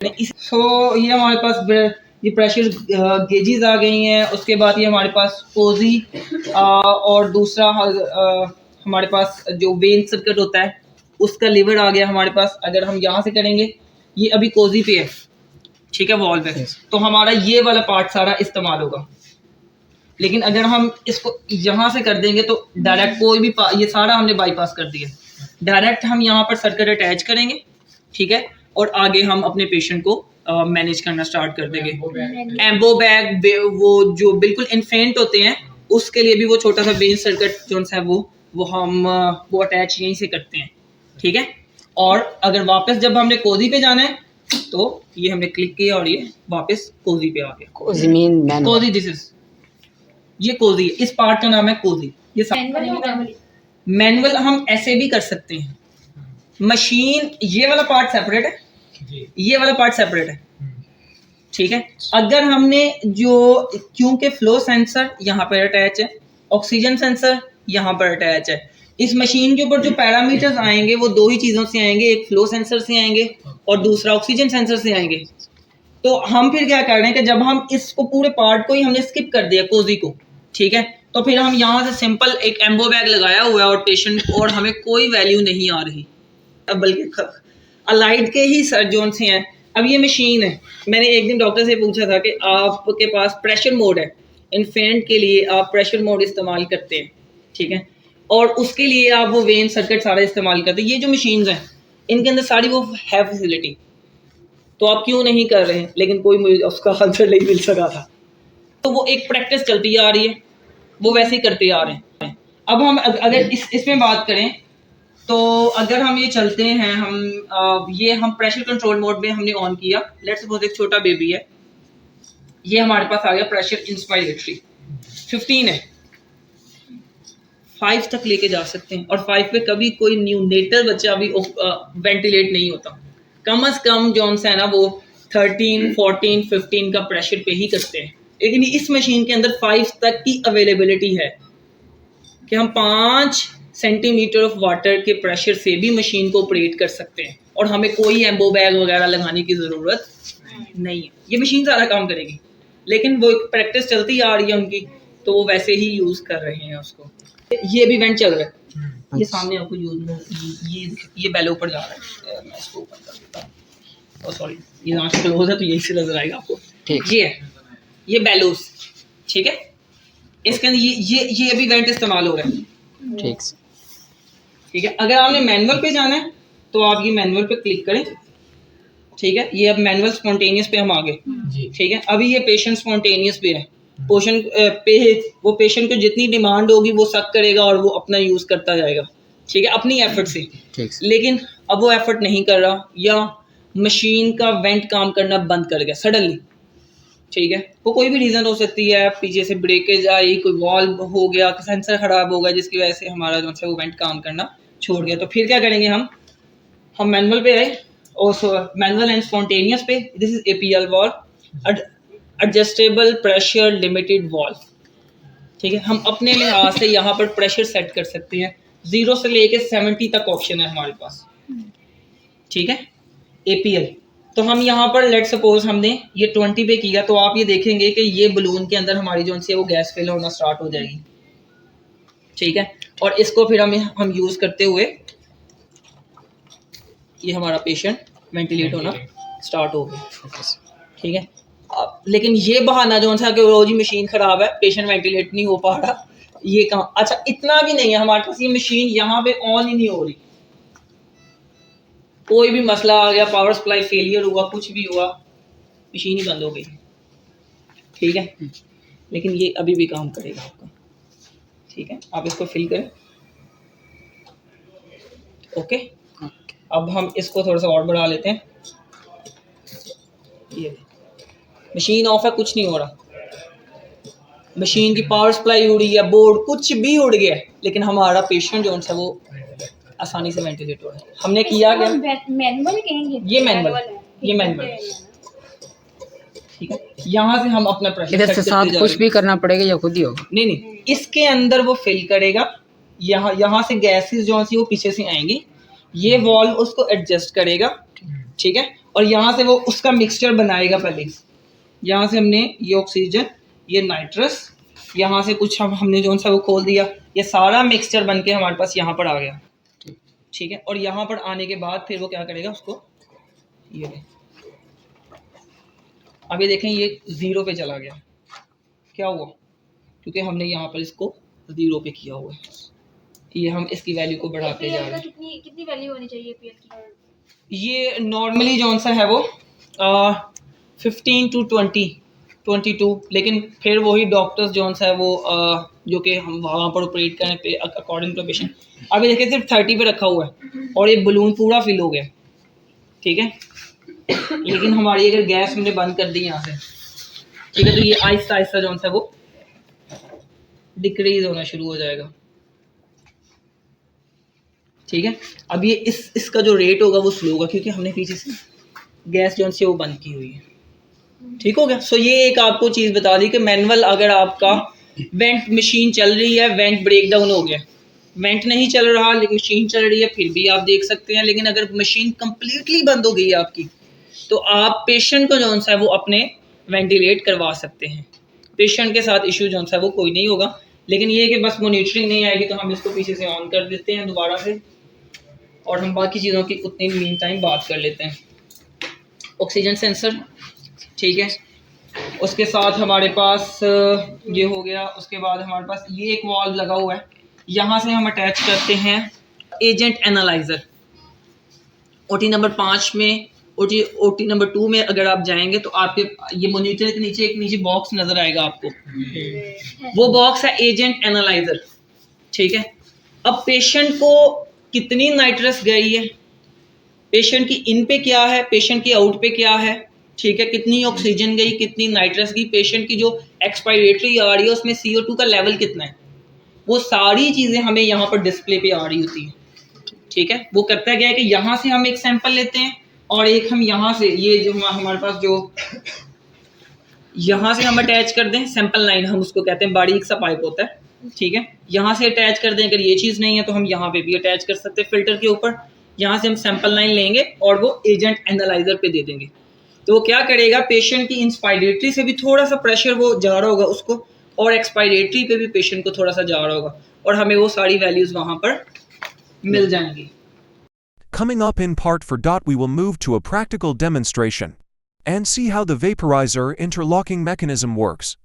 ये हमारे पास ये प्रेशर गेजेस आ गई हैं। उसके बाद ये हमारे पास कोजी और दूसरा हमारे पास जो वेन सर्किट होता है उसका लीवर आ गया हमारे पास। अगर हम यहाँ से करेंगे, ये अभी कोजी पे है, ठीक है, वॉल पे, तो हमारा ये वाला पार्ट सारा इस्तेमाल होगा। लेकिन अगर हम इसको यहाँ से कर देंगे तो डायरेक्ट कोई भी ये सारा हमने बाईपास कर दिया। डायरेक्ट हम यहाँ पर सर्किट अटैच करेंगे, ठीक है, और आगे हम अपने पेशेंट को मैनेज करना स्टार्ट कर देंगे। एम्बो बैग, वो जो बिल्कुल इन्फेंट होते हैं उसके लिए भी वो छोटा सा वेन सर्किट जो है वो हम वो अटैच यहीं से करते हैं, ठीक है। और अगर वापस जब हमने कोजी पे जाना है तो ये हमने क्लिक किया और ये वापस कोजी पे आ गया। कोजी दिस इज ये कोजी, इस पार्ट का नाम है कोजी। ये मैनुअल हम ऐसे भी कर सकते हैं। मशीन ये वाला पार्ट सेपरेट है, ये वाला पार्ट सेपरेट है, ठीक है। अगर हमने जो, क्योंकि फ्लो सेंसर यहाँ पर अटैच है, ऑक्सीजन सेंसर यहाँ पर अटैच है, इस मशीन के ऊपर जो पैरामीटर्स आएंगे वो दो ही चीज़ों से आएंगे, एक फ्लो सेंसर से आएंगे और दूसरा ऑक्सीजन सेंसर से आएंगे। तो हम फिर क्या कर रहे हैं कि जब हम इसको पूरे पार्ट को ही हमने स्किप कर दिया कोजी को, ठीक है, तो फिर हम यहाँ से सिंपल एक एम्बो बैग लगाया हुआ है और पेशेंट, और हमें कोई वैल्यू नहीं आ रही, बल्कि अलाइड के ही सर्जन से हैं। अब ये मशीन है, मैंने एक दिन डॉक्टर से पूछा था कि आपके पास प्रेशर मोड है, इन्फेंट के लिए आप प्रेशर मोड इस्तेमाल करते हैं, ठीक है, और उसके लिए आप वो वेन सर्किट सारा इस्तेमाल करते हैं। ये जो मशीन्स हैं इनके अंदर सारी वो है फैसिलिटी, तो आप क्यों नहीं कर रहे हैं? लेकिन कोई मुझे उसका आंसर नहीं मिल सका था। तो वो एक प्रैक्टिस चलती आ रही है, वो वैसे ही करते आ रहे हैं। अब हम अगर इसमें बात करें तो अगर हम ये चलते हैं, हम प्रेशर कंट्रोल मोड में हमने ऑन किया। लेट्स सपोज एक छोटा बेबी है, ये हमारे पास आ गया प्रेशर इंस्पायरेटरी 15 है, 5 तक लेके जा सकते हैं। और 5 पे कभी कोई न्यूनेटर बच्चा भी वेंटिलेट नहीं होता। कम अज कम जो है ना वो 13, 14, 15 का प्रेशर पे ही करते हैं। लेकिन इस मशीन के अंदर 5 तक की अवेलेबिलिटी है कि हम 5 सेंटीमीटर ऑफ वाटर के प्रेशर से भी मशीन को ऑपरेट कर सकते हैं और हमें कोई एम्बो बैग वगैरह लगाने की ज़रूरत नहीं है। ये मशीन सारा काम करेगी, लेकिन वो एक प्रैक्टिस चलती आ रही है उनकी, तो वो वैसे ही यूज़ कर रहे हैं उसको। ये भी वेंट चल रहा है, ये सामने आपको ये बेलो ऊपर जा रहा है। मैं इसको ओपन कर देता हूँ, सॉरी ये यहाँ से क्लोज है तो यही से नजर आएगा आपको, ठीक। ये है, ये बेलोस, ठीक है, इसके अंदर ये अभी वेंट इस्तेमाल हो रहा है, ठीक है। अगर आपने मैनुअल पे जाना है तो आप ये मैनुअल पे क्लिक करें, ठीक है। ये अब मैनुअल स्पॉन्टेनियस पे हम आ गए, ठीक है। अभी ये पेशेंट स्पॉन्टेनियस पे है, वो पेशेंट को जितनी डिमांड होगी वो सक करेगा और वो अपना यूज़ करता जाएगा, ठीक है, अपनी एफर्ट से। लेकिन अब वो एफर्ट नहीं कर रहा, या मशीन का वेंट काम करना बंद कर गया सडनली, ठीक है। वो कोई भी रीज़न हो सकती है, पीछे से ब्रेकेज आई, कोई वॉल्व हो गया, सेंसर ख़राब हो गया, जिसकी वजह से हमारा जो है वो वेंट काम करना छोड़ गया। तो फिर क्या करेंगे हम मैनुअल पे आए, और मैनुअल एंड स्पॉन्टेनियस पे, this is APL valve, adjustable pressure limited valve, ठीक है। हम अपने लिहाज से यहाँ पर प्रेशर सेट कर सकते हैं, 0 से लेके 70 तक ऑप्शन है हमारे पास, ठीक है, APL। तो हम यहाँ पर लेट सपोज हमने ये 20 पे किया, तो आप ये देखेंगे कि ये बलून के अंदर हमारी जो है वो गैस फिल होना स्टार्ट हो जाएगी, ठीक है। और इसको फिर हम यूज़ करते हुए ये हमारा पेशेंट वेंटिलेट होना स्टार्ट हो गया, ठीक है। लेकिन ये बहाना जो था कि रोज ही मशीन ख़राब है, पेशेंट वेंटिलेट नहीं हो पा रहा, ये कहाँ, अच्छा इतना भी नहीं है हमारे पास, ये मशीन यहाँ पे ऑन ही नहीं हो रही, कोई भी मसला आ गया, पावर सप्लाई फेलियर हुआ, कुछ भी हुआ, मशीन ही बंद हो गई, ठीक है। लेकिन ये अभी भी काम करेगा आपका, ठीक है। आप इसको फिल करें, ओके। अब हम इसको थोड़ा सा और बढ़ा लेते हैं। ये मशीन ऑफ है, कुछ नहीं हो रहा, मशीन की पावर सप्लाई उड़ी है, बोर्ड कुछ भी उड़ गया, लेकिन हमारा पेशेंट जो है वो आसानी से वेंटिलेट हो रहा है। हमने किया क्या, मैनुअल कहेंगे, ये मैनुअल, ठीक है। यहाँ से हम अपना प्रेशर इधर से साथ कुछ भी करना पड़ेगा या खुद ही होगा? नहीं, इसके अंदर वो फिल करेगा, यहाँ से गैसेस जो सी वो पीछे से आएंगी, ये वॉल्व उसको एडजस्ट करेगा, ठीक है। और यहाँ से वो उसका मिक्सचर बनाएगा पहले। यहाँ से हमने ये ऑक्सीजन, ये नाइट्रस, यहाँ से कुछ हमने जो सा वो खोल दिया, ये सारा मिक्सचर बन के हमारे पास यहाँ पर आ गया, ठीक है। और यहाँ पर आने के बाद फिर वो क्या करेगा, उसको ये अभी देखें ये 0 पे चला गया, क्या हुआ, क्योंकि हमने यहाँ पर इसको 0 पे किया हुआ है। ये हम इसकी वैल्यू को बढ़ाते जा रहे हैं। कितनी वैल्यू होनी चाहिए पीएच की? ये नॉर्मली जो सा है वो 15 to 22, लेकिन फिर वही डॉक्टर्स जो सा है वो जो कि हम वहाँ पर ऑपरेट करने पे अकॉर्डिंग टू पेशेंट। अभी देखिए सिर्फ 30 पे रखा हुआ है और ये बलून पूरा फिल हो गया, ठीक है। लेकिन हमारी अगर गैस हमने बंद कर दी यहाँ से, ठीक है, तो ये आहिस्ता आहिस्ता जो सा है वो डिक्रीज होना शुरू हो जाएगा, ठीक है। अब ये इसका जो रेट होगा वो स्लो होगा, क्योंकि हमने पीछे से गैस जो है वो बंद की हुई है, ठीक हो गया। सो ये एक आपको चीज़ बता दी कि मैनुअल अगर आपका वेंट मशीन चल रही है, वेंट ब्रेक डाउन हो गया, वेंट नहीं चल रहा लेकिन मशीन चल रही है, फिर भी आप देख सकते हैं। लेकिन अगर मशीन कम्प्लीटली बंद हो गई है आपकी, तो आप पेशेंट को जो सा है वो अपने वेंटिलेट करवा सकते हैं। पेशेंट के साथ इशू जो सा है वो कोई नहीं होगा, लेकिन ये कि बस मॉनिटरिंग नहीं आएगी तो हम इसको पीछे से ऑन कर देते हैं दोबारा से, और हम बाकी चीज़ों की उतनी मीन टाइम बात कर लेते हैं। ऑक्सीजन सेंसर, ठीक है, उसके साथ हमारे पास ये हो गया। उसके बाद हमारे पास ये एक वाल्व लगा हुआ है, यहाँ से हम अटैच करते हैं एजेंट एनालाइज़र। ओटी नंबर 5 में, ओटी नंबर 2 में अगर आप जाएंगे तो आपके ये मॉनिटर के नीचे एक नीचे बॉक्स नज़र आएगा आपको, वो बॉक्स है एजेंट एनालाइज़र, ठीक है। अब पेशेंट को कितनी नाइट्रस गई है, पेशेंट की इन पे क्या है, पेशेंट की आउट पे क्या है, ठीक है, कितनी ऑक्सीजन गई, कितनी नाइट्रस गई, पेशेंट की जो एक्सपायरेटरी आ रही है उसमें CO2 का लेवल कितना है, वो सारी चीज़ें हमें यहाँ पर डिस्प्ले पे आ रही होती है, ठीक है। वो करता क्या है कि यहाँ से हम एक सैंपल लेते हैं और एक हम यहाँ से, ये जो हमारे पास जो यहाँ से हम अटैच कर दें सैंपल लाइन, हम उसको कहते हैं, बारीक सा पाइप होता है, ठीक है, यहाँ से अटैच कर दें। अगर ये चीज़ नहीं है तो हम यहाँ पे भी अटैच कर सकते हैं फिल्टर के ऊपर। यहाँ से हम सैंपल लाइन लेंगे और वो एजेंट एनालाइजर पे दे देंगे, तो वो क्या करेगा, पेशेंट की इंस्पायरेटरी से भी थोड़ा सा प्रेशर वो जा रहा होगा उसको, और एक्सपायरेटरी पे भी पेशेंट को थोड़ा सा जा रहा होगा, और हमें वो सारी वैल्यूज वहाँ पर मिल जाएंगी। Coming up in part 4. We will move to a practical demonstration and see how the vaporizer interlocking mechanism works.